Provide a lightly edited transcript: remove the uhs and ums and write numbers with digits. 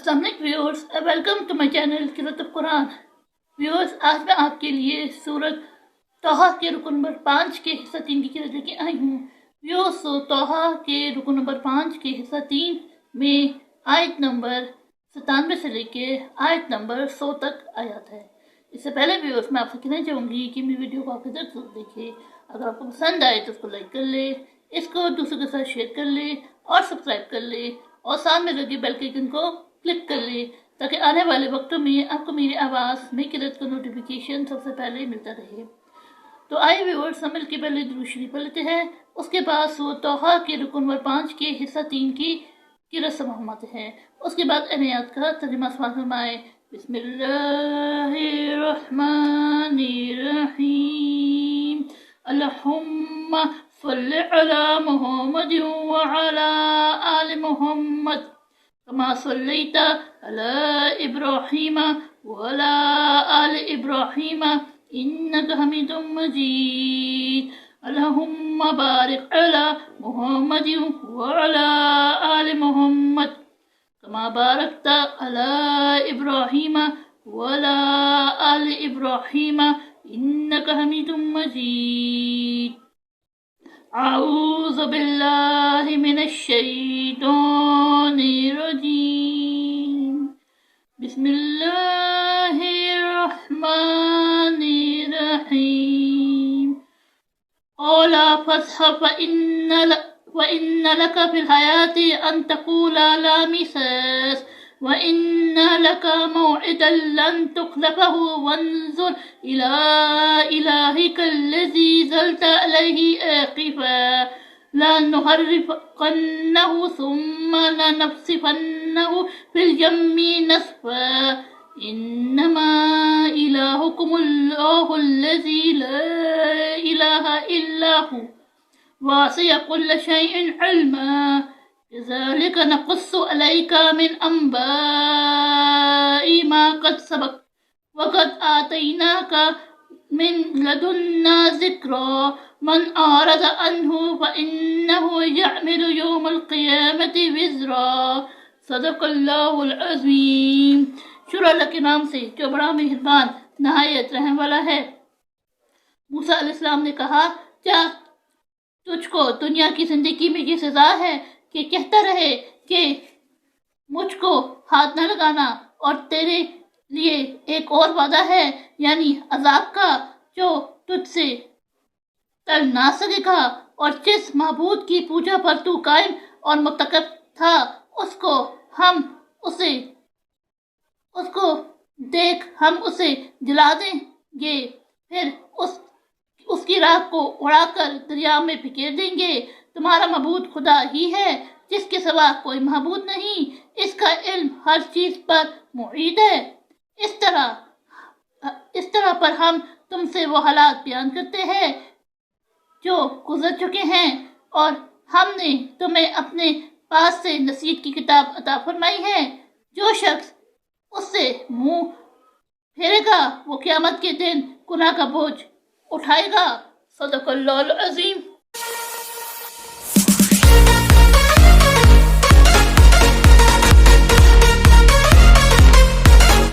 अस्सलाम वालेकुम viewers, welcome to my channel क़िराअत कुरान। व्यूअर्स, आज मैं आपके लिए सूरत तोहा के रुकन नंबर 5 के हिस्सा 3 की क़िराअत लेके आई हूँ। व्यूअर्स, तोहा के रुकन नंबर 5 के हिस्सा 3 में आयत नंबर 97 से लेके आयत नंबर 100 तक आयत है। इससे पहले व्यूअर्स, मैं आपसे कहना चाहूँगी कि मेरी वीडियो को आप इधर जरूर देखें। अगर आपको पसंद आए तो उसको लाइक कर ले, इसको दूसरों के साथ शेयर कर ले और सब्सक्राइब कर ले और सामने लगे बेल के आइकन को क्लिक कर ले ताकि आने वाले वक्तों में आपको मेरी आवाज़ में क़िराअत का नोटिफिकेशन सबसे पहले मिलता रहे। तो आइए व्यूअर्स, हम मिल के पहले दुरूद शरीफ पढ़ लेते हैं। उसके बाद सूरत तोहा के रुकन नंबर 5 के हिस्सा 3 की क़िराअत समाते हैं। उसके बाद आयत का तर्जुमा फरमाए। बिस्मिल्लाहिर्रहमानिर्रहीम। अल्लाहुम्मा सल्लि अला मुहम्मद व अला आलि मुहम्मद कमा सल्लैता अला इब्राहीम व अला आलि इब्राहीम इन्नका हमीदुम मजीद। अल्लाहुम्मा बारिक अला मुहम्मद व अला आलि मुहम्मद कमा बारकता अला इब्राहीम व अला आलि इब्राहीम इन्नका हमीदुम मजीद। अऊज़ु बिल्लाहि मिनश शैतानिर रजीम। बिस्मिल्लाहिर्रहमानिर रहीम। क़ाला फ़ज़हब फ़इन्न लक फ़िल हयाति अन तक़ूला ला मिसास व इन्न लक मौइदन लन तुख़्लफ़हु वन्ज़ुर इला इलाहिकल्लज़ी ज़ल्ता अलैहि आक़िफ़ा लनुहर्रिक़न्नहु सुम्मा लनस्फ़िन्नहु फ़िल यम्मि नस्फ़ा इन्नमा इलाहुकुमुल्लाहुल्लज़ी ला इलाहा इल्ला हु वासिअ कुल्ल शैइन इल्मा कज़ालिक नक़ुस्सु अलैका मिन अंबाइ मा क़द सबक़ वक़द आतैनाका मिन लदुन्ना ज़िक्रा मन आरद अन्हु फ़इन्नहु यअमलु यौमल क़ियामति विज़रा। सदक़ल्लाहुल अज़ीम। शुरू अल्लाह के नाम से जो बड़ा मेहरबान नहायत रहम वाला है। मूसा अलैहिस्सलाम ने कहा, क्या तुझको दुनिया की जिंदगी में ये सजा है कि कहता रहे कि मुझको हाथ न लगाना और तेरे लिए एक और वादा है यानी अजाब का जो तुझसे टल ना सकेगा, और जिस महबूद की पूजा पर तू कायम और मुतकब था उसको हम उसे जला देंगे, फिर उसकी राख को उड़ाकर दरिया में फेंक देंगे। तुम्हारा महबूद खुदा ही है जिसके सिवा कोई महबूद नहीं, इसका इल्म हर चीज पर मुहीत है। इस तरह पर हम तुमसे वो हालात बयान करते हैं जो गुजर चुके हैं, और हमने तुम्हें अपने पास से नसीहत की किताब अता फरमाई है। जो शख्स उससे मुंह फेरेगा वो क़यामत के दिन गुनाह का बोझ उठाएगा। सदक़ल्लाहुल अज़ीम।